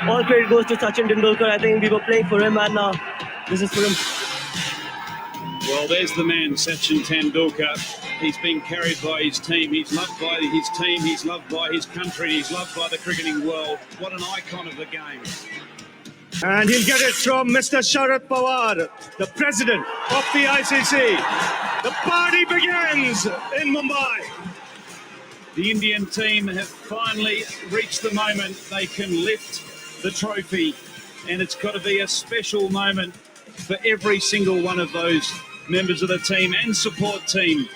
All credit goes to Sachin Tendulkar. I think we were playing for him, and this is for him. Well, there's the man, Sachin Tendulkar. He's been carried by his team. He's loved by his team. He's loved by his country. He's loved by the cricketing world. What an icon of the game. And he'll get it from Mr. Sharad Pawar, the president of the ICC. The party begins in Mumbai. The Indian team have finally reached the moment they can lift the trophy, and it's got to be a special moment for every single one of those members of the team and support team.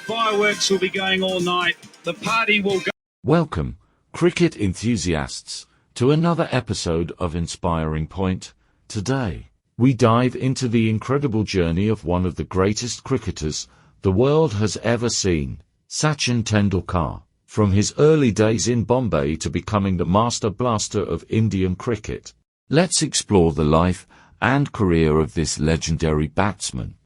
Fireworks will be going all night. The party will go. Welcome, cricket enthusiasts, to another episode of Inspiring Point. Today, we dive into the incredible journey of one of the greatest cricketers the world has ever seen, Sachin Tendulkar. From his early days in Bombay to becoming the master blaster of Indian cricket, let's explore the life and career of this legendary batsman.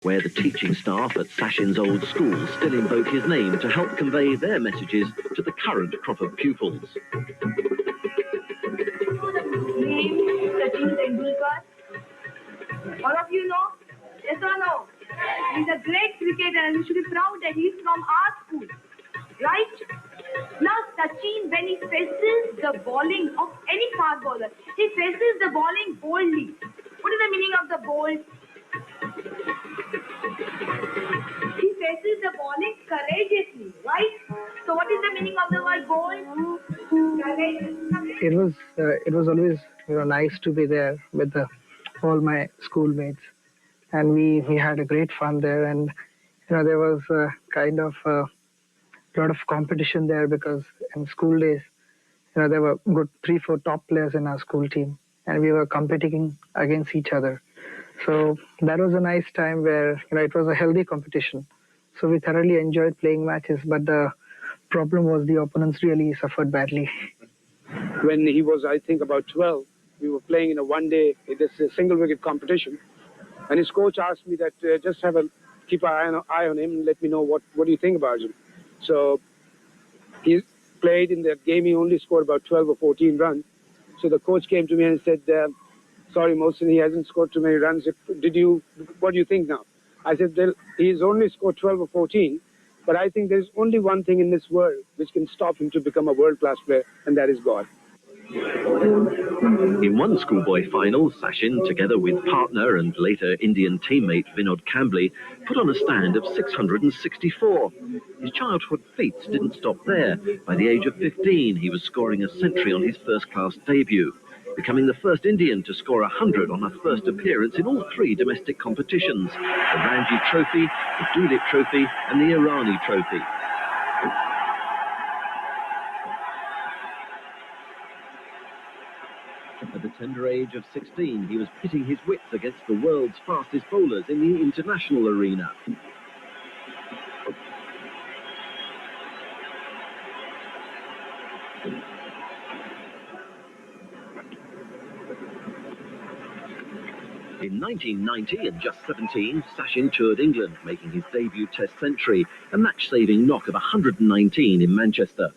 Where the teaching staff at Sachin's old school still invoke his name to help convey their messages to the current crop of pupils. Name Sachin Tendulkar. All of you know? Yes or no? He's a great cricketer and we should be proud that he's from our school. Right? Now Sachin, when he faces the bowling of any fast bowler, he faces the bowling boldly. What is the meaning of the bold? He faces the bowling courageously, right? So what is the meaning of the word bold? Courageous. It was always nice to be there with all my schoolmates, and we had a great fun there, and there was kind of a lot of competition there because in school days there were good 3-4 top players in our school team, and we were competing against each other. So that was a nice time where it was a healthy competition. So we thoroughly enjoyed playing matches, but the problem was the opponents really suffered badly. When he was, I think, about 12, we were playing in a one-day, this single wicket competition, and his coach asked me that just keep an eye on him and let me know what do you think about him. So he played in that game. He only scored about 12 or 14 runs. So the coach came to me and said, "Sorry, Mohsin, he hasn't scored too many runs. What do you think now?" I said, "Well, he's only scored 12 or 14, but I think there's only one thing in this world which can stop him to become a world-class player, and that is God." In one schoolboy final, Sachin, together with partner and later Indian teammate Vinod Kambli, put on a stand of 664. His childhood feats didn't stop there. By the age of 15, he was scoring a century on his first-class debut, becoming the first Indian to score 100 on a first appearance in all 3 domestic competitions: the Ranji Trophy, the Dulip Trophy and the Irani Trophy. At the tender age of 16, he was pitting his wits against the world's fastest bowlers in the international arena. In 1990, at just 17, Sachin toured England, making his debut Test century, a match-saving knock of 119 in Manchester.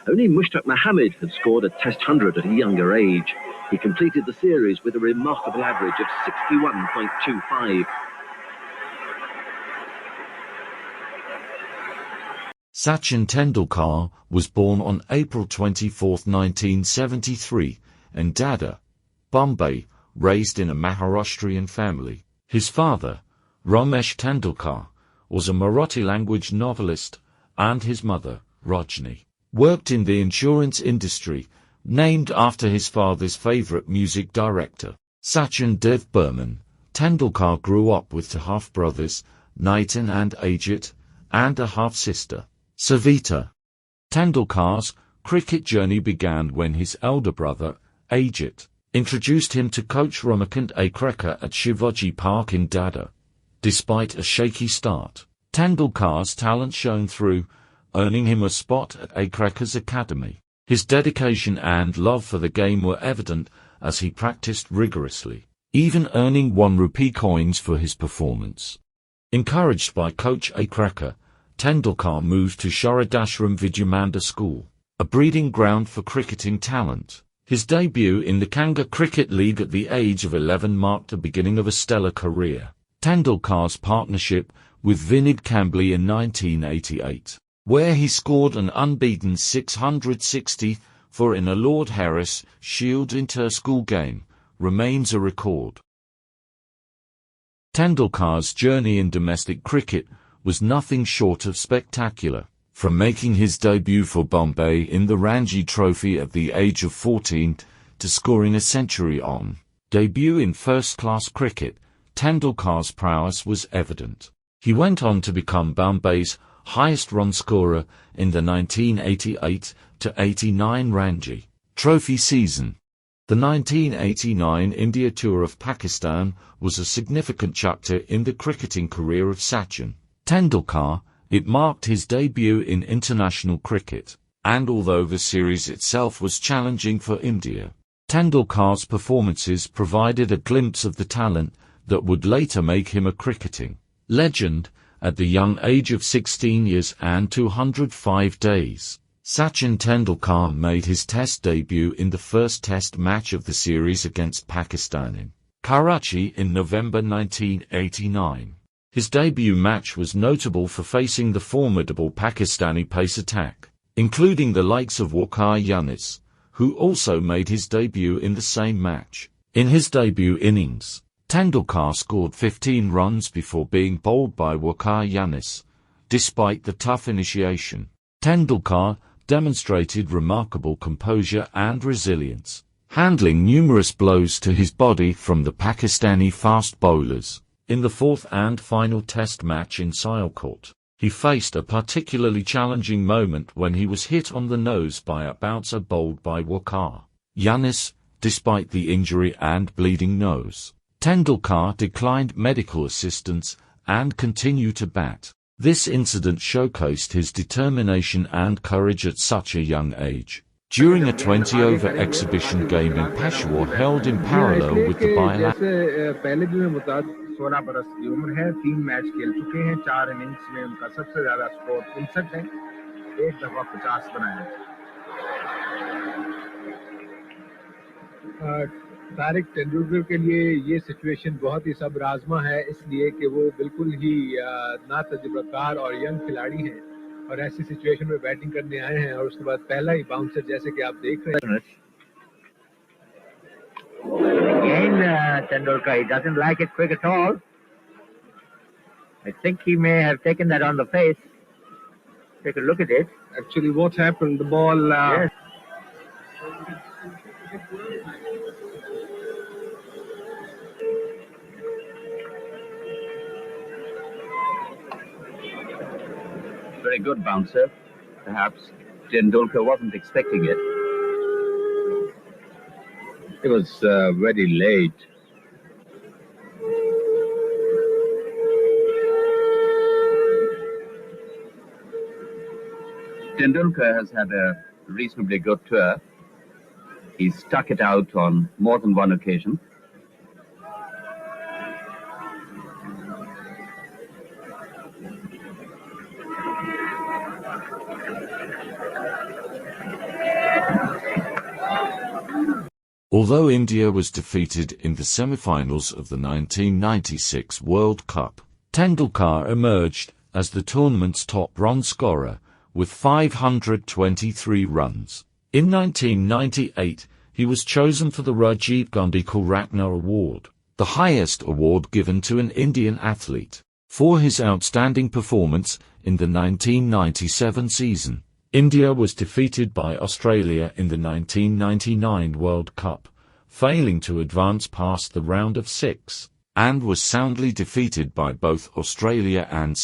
Only Mushtaq Mohammed had scored a Test 100 at a younger age. He completed the series with a remarkable average of 61.25. Sachin Tendulkar was born on April 24, 1973, in Dada, Bombay, raised in a Maharashtrian family. His father, Ramesh Tendulkar, was a Marathi-language novelist, and his mother, Rajni, worked in the insurance industry, named after his father's favorite music director, Sachin Dev Burman. Tendulkar grew up with 2 half-brothers, Nitin and Ajit, and a half-sister, Savita. Tendulkar's cricket journey began when his elder brother, Ajit, introduced him to coach Ramakant Akrekar at Shivaji Park in Dada. Despite a shaky start, Tendulkar's talent shone through, earning him a spot at Akrekar's academy. His dedication and love for the game were evident as he practiced rigorously, even earning 1 rupee coins for his performance. Encouraged by coach Akrekar, Tendulkar moved to Sharadashram Vidyamanda School. a breeding ground for cricketing talent. His debut in the Kanga Cricket League at the age of 11 marked the beginning of a stellar career. Tendulkar's partnership with Vinod Kambli in 1988, where he scored an unbeaten 664 in a Lord Harris Shield inter-school game, remains a record. Tendulkar's journey in domestic cricket was nothing short of spectacular. From making his debut for Bombay in the Ranji Trophy at the age of 14 to scoring a century on debut in first-class cricket, Tendulkar's prowess was evident. He went on to become Bombay's highest run scorer in the 1988-89 Ranji Trophy season. The 1989 India tour of Pakistan was a significant chapter in the cricketing career of Sachin Tendulkar. It marked his debut in international cricket, and although the series itself was challenging for India, Tendulkar's performances provided a glimpse of the talent that would later make him a cricketing legend. At the young age of 16 years and 205 days, Sachin Tendulkar made his Test debut in the first Test match of the series against Pakistan in Karachi in November 1989. His debut match was notable for facing the formidable Pakistani pace attack, including the likes of Waqar Younis, who also made his debut in the same match. In his debut innings, Tendulkar scored 15 runs before being bowled by Waqar Younis. Despite the tough initiation, Tendulkar demonstrated remarkable composure and resilience, handling numerous blows to his body from the Pakistani fast bowlers. In the fourth and final Test match in Sialkot, he faced a particularly challenging moment when he was hit on the nose by a bouncer bowled by Waqar Younis. Despite the injury and bleeding nose, Tendulkar declined medical assistance and continued to bat. This incident showcased his determination and courage at such a young age. During a 20-over exhibition game in Peshawar held in parallel with the bilateral 16 बरस की उम्र है, 3 match खेल चुके हैं, 4 innings में उनका सबसे ज्यादा स्कोर 59 है, एक दफा 50 बनाया है। तारिक तेंदुलकर के लिए ये सिचुएशन बहुत ही सब्र आजमा है, इसलिए कि वो बिल्कुल ही नातजुर्बाकार और यंग खिलाड़ी हैं और ऐसी सिचुएशन में बैटिंग करने आए हैं और उसके बाद पहला ही बाउंसर जैसे कि आप देख रहे हैं। Again, Tendulkar, he doesn't like it quick at all. I think he may have taken that on the face. Take a look at it. Actually, what happened? The ball. Yes. Very good bouncer. Perhaps Tendulkar wasn't expecting it. It was very late. Tendulkar has had a reasonably good tour. He's stuck it out on more than one occasion. Although India was defeated in the semi-finals of the 1996 World Cup, Tendulkar emerged as the tournament's top run scorer with 523 runs. In 1998, he was chosen for the Rajiv Gandhi Khel Ratna Award, the highest award given to an Indian athlete, for his outstanding performance in the 1997 season. India was defeated by Australia in the 1999 World Cup, failing to advance past the round of 6, and was soundly defeated by both Australia and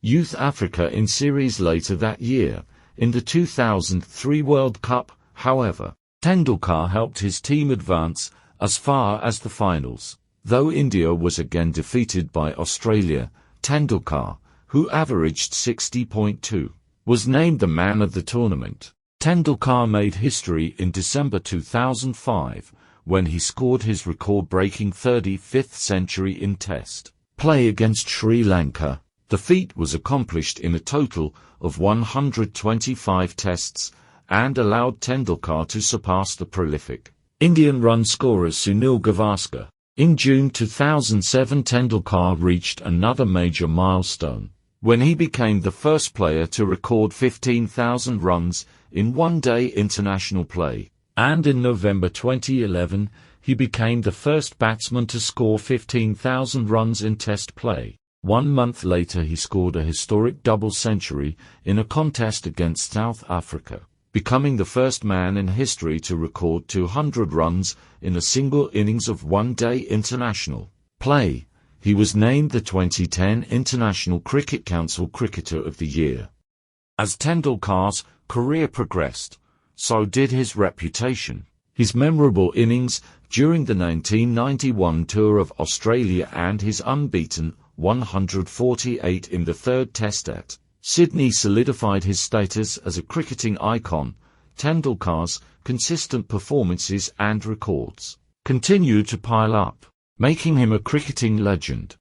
Youth Africa in series later that year. In the 2003 World Cup, however, Tendulkar helped his team advance as far as the finals. Though India was again defeated by Australia, Tendulkar, who averaged 60.2, was named the man of the tournament. Tendulkar made history in December 2005 when he scored his record-breaking 35th century in Test play against Sri Lanka. The feat was accomplished in a total of 125 tests and allowed Tendulkar to surpass the prolific Indian run scorer Sunil Gavaskar. In June 2007, Tendulkar reached another major milestone when he became the first player to record 15,000 runs in one-day international play. And in November 2011, he became the first batsman to score 15,000 runs in Test play. 1 month later, he scored a historic double century in a contest against South Africa, becoming the first man in history to record 200 runs in a single innings of one-day international play. He was named the 2010 International Cricket Council Cricketer of the Year. As Tendulkar's career progressed, so did his reputation. His memorable innings during the 1991 tour of Australia and his unbeaten 148 in the third Test at Sydney solidified his status as a cricketing icon. Tendulkar's consistent performances and records continue to pile up, making him a cricketing legend.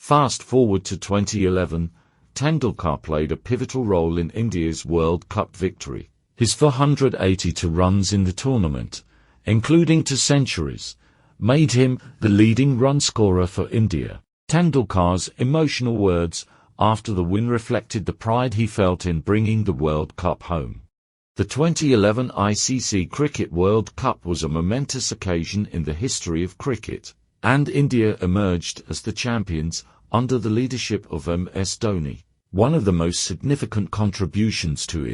Fast forward to 2011, Tendulkar played a pivotal role in India's World Cup victory. His 482 runs in the tournament, including 2 centuries, made him the leading run scorer for India. Tendulkar's emotional words after the win reflected the pride he felt in bringing the World Cup home. The 2011 ICC Cricket World Cup was a momentous occasion in the history of cricket, and India emerged as the champions under the leadership of MS Dhoni. One of the most significant contributions to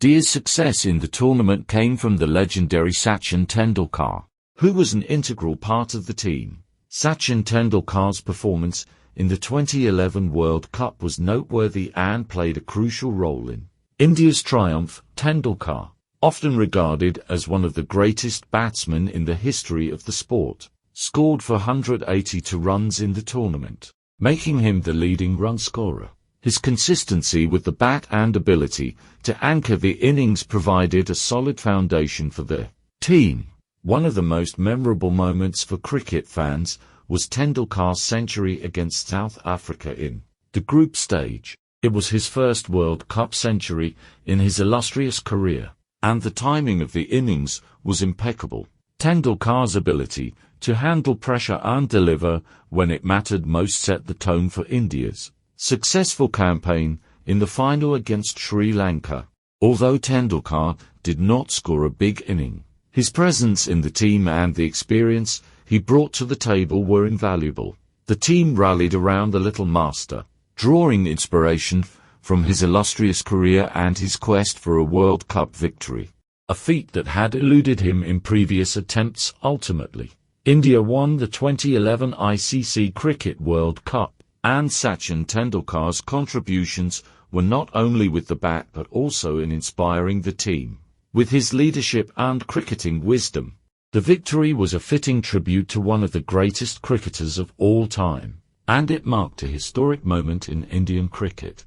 India's success in the tournament came from the legendary Sachin Tendulkar, who was an integral part of the team. Sachin Tendulkar's performance in the 2011 World Cup was noteworthy and played a crucial role in India's triumph. Tendulkar, often regarded as one of the greatest batsmen in the history of the sport, scored 482 runs in the tournament, making him the leading run scorer. His consistency with the bat and ability to anchor the innings provided a solid foundation for the team. One of the most memorable moments for cricket fans was Tendulkar's century against South Africa in the group stage. It was his first World Cup century in his illustrious career, and the timing of the innings was impeccable. Tendulkar's ability to handle pressure and deliver when it mattered most set the tone for India's successful campaign in the final against Sri Lanka. Although Tendulkar did not score a big inning, his presence in the team and the experience he brought to the table were invaluable. The team rallied around the little master, drawing inspiration from his illustrious career and his quest for a World Cup victory, a feat that had eluded him in previous attempts. Ultimately, India won the 2011 ICC Cricket World Cup, and Sachin Tendulkar's contributions were not only with the bat but also in inspiring the team. With his leadership and cricketing wisdom, the victory was a fitting tribute to one of the greatest cricketers of all time, and it marked a historic moment in Indian cricket.